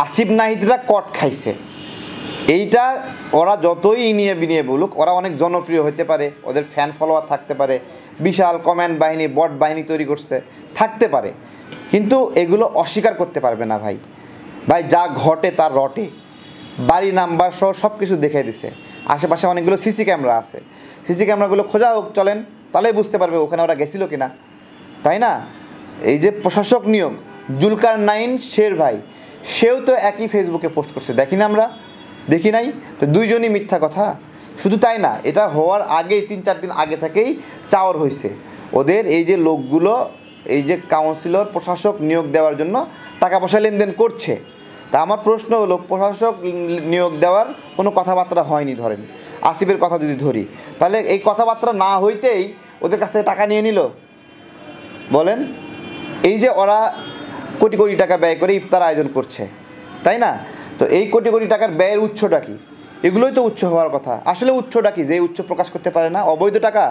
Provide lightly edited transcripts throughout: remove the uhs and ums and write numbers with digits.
আসিফ নাহিদরা কট খাইছে। এইটা ওরা যতই ইনিয়ে বিনিয়ে বলুক, ওরা অনেক জনপ্রিয় হতে পারে, ওদের ফ্যান ফলোয়ার থাকতে পারে, বিশাল কমেন্ট বাহিনী বট বাহিনী তৈরি করছে, থাকতে পারে, কিন্তু এগুলো অস্বীকার করতে পারবে না ভাই। ভাই যা ঘটে তার রটে, বাড়ি নাম্বার সহ সব কিছু দেখে দিছে। আশেপাশে অনেকগুলো সিসি ক্যামেরা আছে, সিসি ক্যামেরাগুলো খোঁজা হোক, চলেন, তাহলেই বুঝতে পারবে ওখানে ওরা গেছিল কিনা, তাই না? এই যে প্রশাসক নিয়োগ, জুলকার নাইন শের ভাই, সেও তো একই ফেসবুকে পোস্ট করছে, দেখি না আমরা, দেখি নাই তো? দুইজনই মিথ্যা কথা। শুধু তাই না, এটা হওয়ার আগেই 3-4 দিন আগে থেকেই চাওয়ার হয়েছে ওদের এই যে লোকগুলো, এই যে কাউন্সিলর প্রশাসক নিয়োগ দেওয়ার জন্য টাকা পয়সা লেনদেন করছে। তা আমার প্রশ্ন হলো, প্রশাসক নিয়োগ দেওয়ার কোনো কথাবার্তা হয়নি, ধরেন আসিফের কথা যদি ধরি, তাহলে এই কথাবার্তা না হইতেই ওদের কাছ থেকে টাকা নিয়ে নিল? বলেন, এই যে ওরা কোটি কোটি টাকা ব্যয় করে ইফতার আয়োজন করছে, তাই না? তো এই কোটি কোটি টাকার ব্যয়ের উৎসটা কি? এগুলোই তো উৎস হওয়ার কথা। আসলে উৎসটা কি যে উৎস প্রকাশ করতে পারে না? অবৈধ টাকা,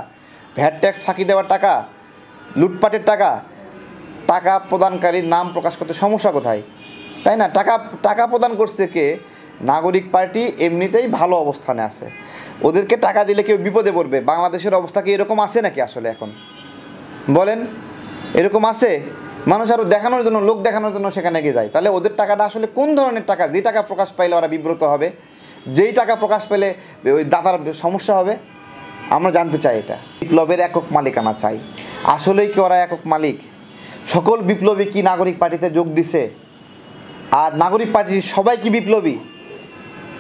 ভ্যাট ট্যাক্স ফাঁকি দেওয়ার টাকা, লুটপাটের টাকা। টাকা প্রদানকারীর নাম প্রকাশ করতে সমস্যা কোথায়, তাই না? টাকা প্রদান করছে কে? নাগরিক পার্টি এমনিতেই ভালো অবস্থানে আছে, ওদেরকে টাকা দিলে কেউ বিপদে পড়বে? বাংলাদেশের অবস্থা কি এরকম আছে নাকি আসলে এখন? বলেন, এরকম আছে? মানুষ আরও দেখানোর জন্য, লোক দেখানোর জন্য সেখানে গিয়ে যায়। তাহলে ওদের টাকাটা আসলে কোন ধরনের টাকা? যে টাকা প্রকাশ পাইলে ওরা বিব্রত হবে, যেই টাকা প্রকাশ পেলে ওই দাতার সমস্যা হবে, আমরা জানতে চাই এটা। বিপ্লবের একক মালিকানা চাই। আসলেই কি ওরা একক মালিক? সকল বিপ্লবী কি নাগরিক পার্টিতে যোগ দিছে? আর নাগরিক পার্টির সবাই কি বিপ্লবী?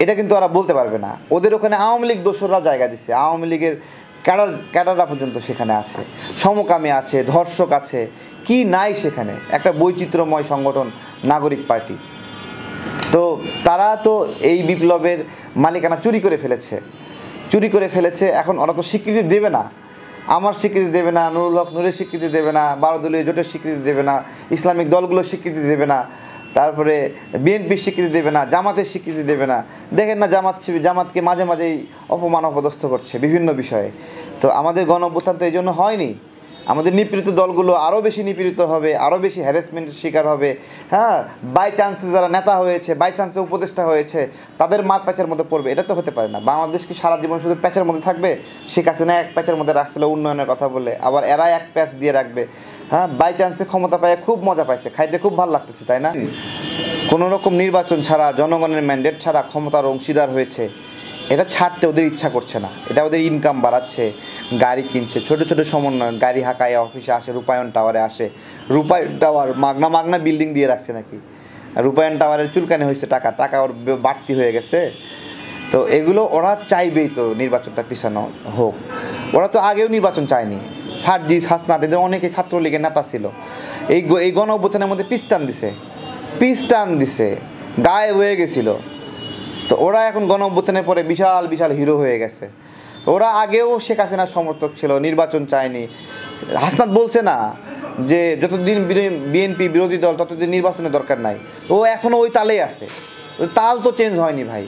এটা কিন্তু ওরা বলতে পারবে না। ওদের ওখানে আওয়ামী লীগ দোসররা জায়গা দিচ্ছে, আওয়ামী লীগের ক্যাডাররা পর্যন্ত সেখানে আছে, সমকামী আছে, ধর্ষক আছে, কি নাই সেখানে? একটা বৈচিত্র্যময় সংগঠন নাগরিক পার্টি। তো তারা তো এই বিপ্লবের মালিকানা চুরি করে ফেলেছে। এখন ওরা তো স্বীকৃতি দেবে না, আমার স্বীকৃতি দেবে না, নুরুল হক নূরের স্বীকৃতি দেবে না, 12 দলীয় জোটের স্বীকৃতি দেবে না, ইসলামিক দলগুলোর স্বীকৃতি দেবে না, তারপরে বিএনপির স্বীকৃতি দেবে না, জামাতের স্বীকৃতি দেবে না। দেখেন না, জামাতকে মাঝে মাঝেই অপমান অপদস্থ করছে বিভিন্ন বিষয়ে। তো আমাদের গণ অভ্যুত্থান তো এই জন্য হয়নি। আমাদের নিপীড়িত দলগুলো আরও বেশি নিপীড়িত হবে, আরও বেশি হ্যারাসমেন্টের শিকার হবে। হ্যাঁ, বাই চান্সে যারা নেতা হয়েছে, বাই চান্সে উপদেষ্টা হয়েছে, তাদের মার প্যাচের মধ্যে পড়বে? এটা তো হতে পারে না। বাংলাদেশ কি সারা জীবন শুধু প্যাচের মধ্যে থাকবে? শেখ হাসিনা এক প্যাচের মধ্যে রাখছিল উন্নয়নের কথা বলে, আবার এরা এক প্যাচ দিয়ে রাখবে। হ্যাঁ, বাই চান্সে ক্ষমতা পায় খুব মজা পাইছে, খাইতে খুব ভালো লাগতেছে, তাই না? কোনো রকম নির্বাচন ছাড়া, জনগণের ম্যান্ডেট ছাড়া ক্ষমতার অংশীদার হয়েছে, এটা ছাড়তে ওদের ইচ্ছা করছে না। এটা ওদের ইনকাম বাড়াচ্ছে, গাড়ি কিনছে, ছোটো ছোটো সমন্বয়, গাড়ি হাঁকায় অফিসে আসে, রূপায়ণ টাওয়ারে আসে। রূপায়ণ টাওয়ার মাগনা বিল্ডিং দিয়ে রাখছে নাকি? রূপায়ণ টাওয়ারের চুলকানি হয়েছে, টাকা ওর বাড়তি হয়ে গেছে। তো এগুলো ওরা চাইবেই তো নির্বাচনটা পিছানো হোক। ওরা তো আগেও নির্বাচন চায়নি। সার্জিস, হাসনাত, এদের অনেকেই ছাত্রলীগের নেতা ছিল, এই গণ অভ্যুত্থানের মধ্যে পিস্টান দিছে, গায়েব হয়ে গেছিলো। তো ওরা এখন গণ অভ্যুত্থানের পরে বিশাল হিরো হয়ে গেছে। ওরা আগেও শেখ হাসিনার সমর্থক ছিল, নির্বাচন চায়নি। হাসনাত বলছে না যে যতদিন বিএনপি বিরোধী দল ততদিন নির্বাচনের দরকার নাই। তো ও এখনও ওই তালেই আছে, ওই তাল তো চেঞ্জ হয়নি ভাই।